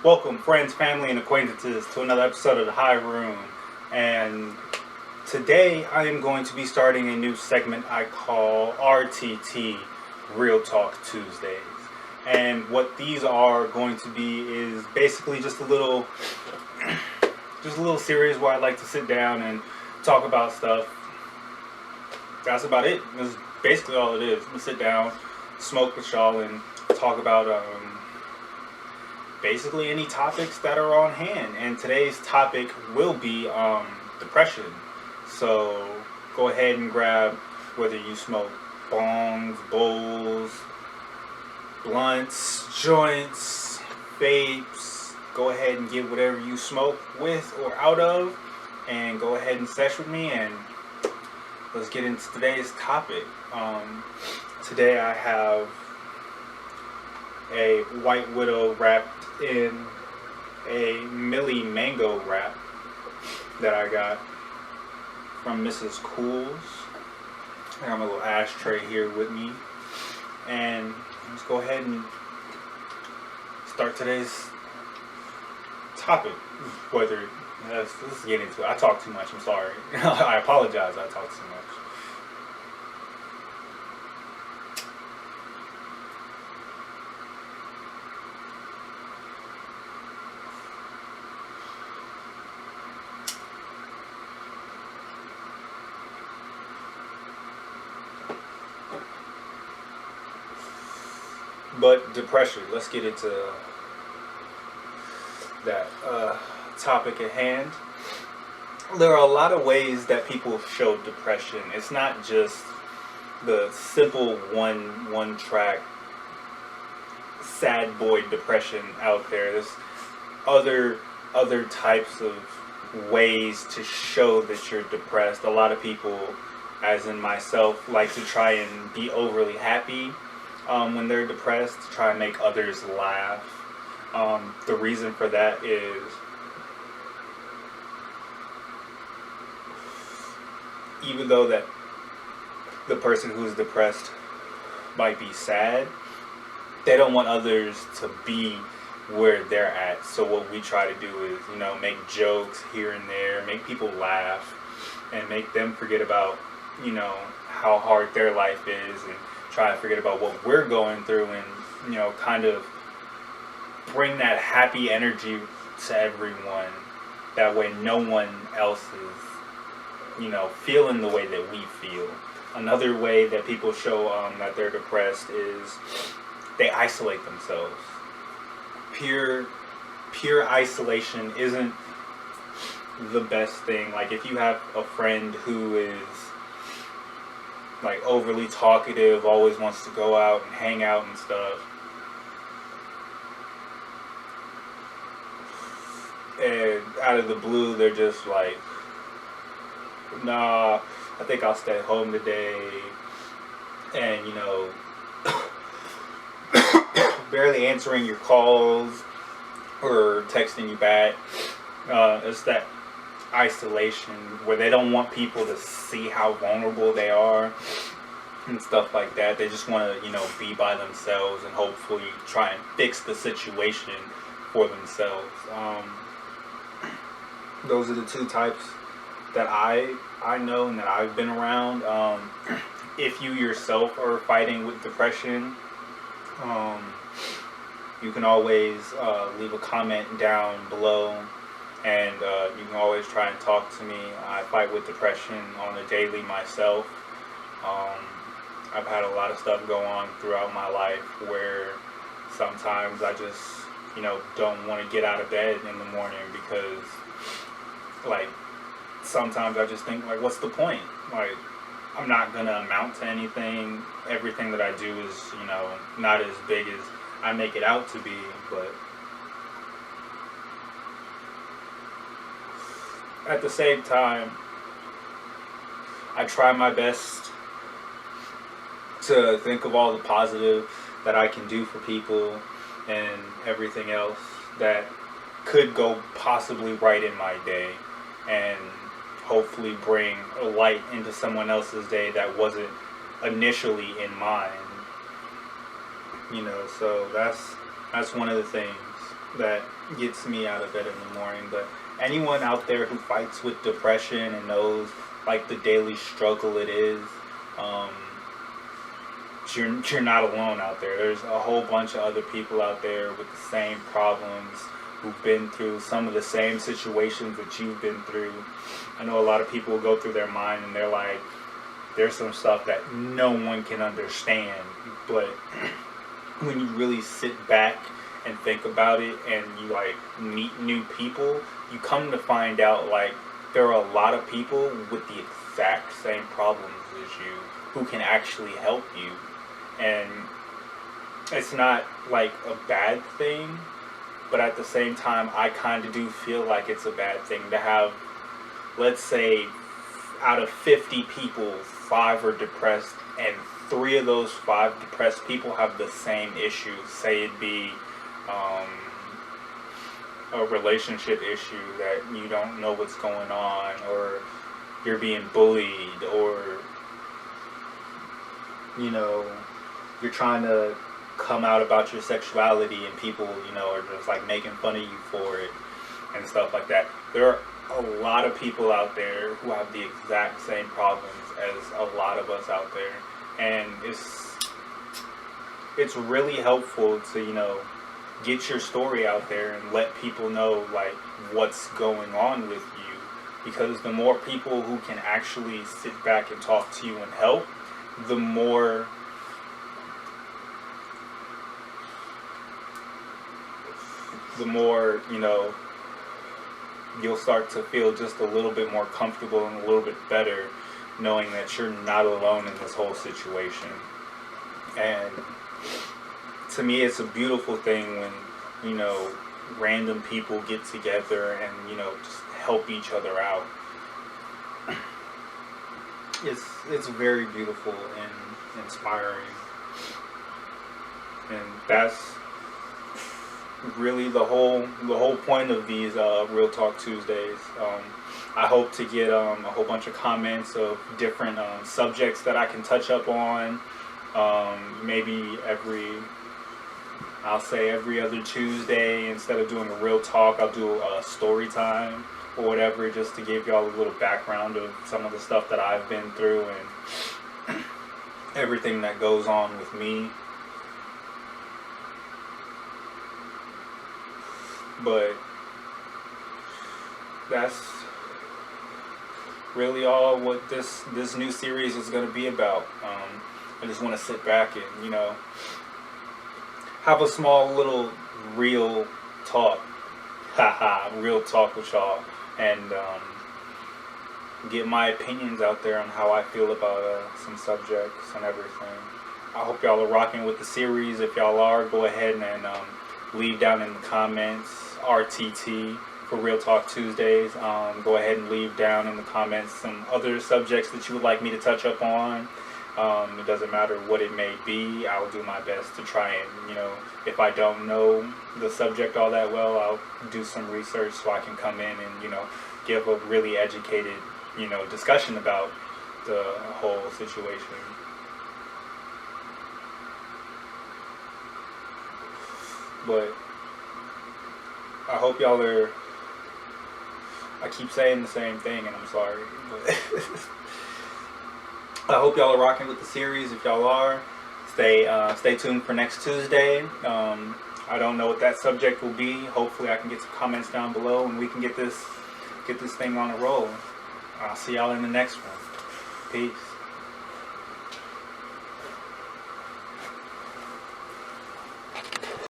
Welcome, friends, family, and acquaintances, to another episode of the High Room. And today I am going to be starting a new segment I call RTT Real Talk Tuesdays. And what these are going to be is basically just a little series where I like to sit down and talk about stuff. That's about it. That's basically all it is. I'm gonna sit down, smoke with y'all, and talk about basically any topics that are on hand. And today's topic will be depression. So go ahead and grab whether you smoke bongs, bowls, blunts, joints, vapes. Go ahead and get whatever you smoke with or out of, and go ahead and sesh with me. And let's get into today's topic. Today I have a White Widow wrapped in a Millie Mango wrap that I got from Mrs. Cool's. I got my little ashtray here with me, and let's go ahead and start today's topic. Let's get into it. I talk too much. I'm sorry. I apologize. I talk too much. But depression, let's get into that topic at hand. There are a lot of ways that people show depression. It's not just the simple one track sad boy depression out there. There's other types of ways to show that you're depressed. A lot of people, as in myself, like to try and be overly happy when they're depressed, to try and make others laugh. The reason for that is even though that the person who's depressed might be sad, they don't want others to be where they're at. So what we try to do is, make jokes here and there, make people laugh, and make them forget about, how hard their life is, and try to forget about what we're going through, and kind of bring that happy energy to everyone. That way no one else is feeling the way that we feel. Another way that people show that they're depressed is they isolate themselves. Pure isolation isn't the best thing. Like, if you have a friend who is like overly talkative, always wants to go out and hang out and stuff, and out of the blue they're just like, nah, I think I'll stay home today, and barely answering your calls or texting you back. It's that isolation where they don't want people to see how vulnerable they are and stuff like that. They just want to be by themselves and hopefully try and fix the situation for themselves. Those are the two types that I know and that I've been around. If you yourself are fighting with depression, you can always leave a comment down below, and you can always try and talk to me. I fight with depression on a daily myself. I've had a lot of stuff go on throughout my life where sometimes I just don't want to get out of bed in the morning, because like sometimes I just think, like, what's the point? Like, I'm not gonna amount to anything. Everything that I do is not as big as I make it out to be. But at the same time, I try my best to think of all the positive that I can do for people and everything else that could go possibly right in my day, and hopefully bring a light into someone else's day that wasn't initially in mine. So that's one of the things. that gets me out of bed in the morning. But anyone out there who fights with depression and knows like the daily struggle it is, um, you're not alone out there. There's a whole bunch of other people out there with the same problems, who've been through some of the same situations that you've been through. I know a lot of people go through their mind and they're like, there's some stuff that no one can understand. But when you really sit back and think about it and you like meet new people, you come to find out like there are a lot of people with the exact same problems as you who can actually help you. And it's not like a bad thing, but at the same time I kind of do feel like it's a bad thing to have, let's say, out of 50 people, 5 are depressed, and 3 of those 5 depressed people have the same issue. Say it be a relationship issue that you don't know what's going on, or you're being bullied, or you know, you're trying to come out about your sexuality and people, you know, are just like making fun of you for it and stuff like that. There are a lot of people out there who have the exact same problems as a lot of us out there, and it's really helpful to, you know, get your story out there and let people know like what's going on with you, because the more people who can actually sit back and talk to you and help, the more you know, you'll start to feel just a little bit more comfortable and a little bit better knowing that you're not alone in this whole situation. And to me, it's a beautiful thing when, you know, random people get together and, you know, just help each other out. It's very beautiful and inspiring. And that's really the whole point of these Real Talk Tuesdays. I hope to get a whole bunch of comments of different subjects that I can touch up on. Maybe I'll say every other Tuesday, instead of doing a real talk, I'll do a story time or whatever, just to give y'all a little background of some of the stuff that I've been through and everything that goes on with me. But that's really all what this new series is going to be about. I just want to sit back and, you know, have a small little real talk, real talk with y'all, and get my opinions out there on how I feel about some subjects and everything. I hope y'all are rocking with the series. If y'all are, go ahead and leave down in the comments RTT for Real Talk Tuesdays. Go ahead and leave down in the comments some other subjects that you would like me to touch up on. It doesn't matter what it may be. I'll do my best to try and, you know, if I don't know the subject all that well, I'll do some research so I can come in and, you know, give a really educated, you know, discussion about the whole situation. But I hope y'all are, I keep saying the same thing and I'm sorry, but I hope y'all are rocking with the series. If y'all are, stay tuned for next Tuesday. I don't know what that subject will be. Hopefully I can get some comments down below and we can get this thing on a roll. I'll see y'all in the next one. Peace.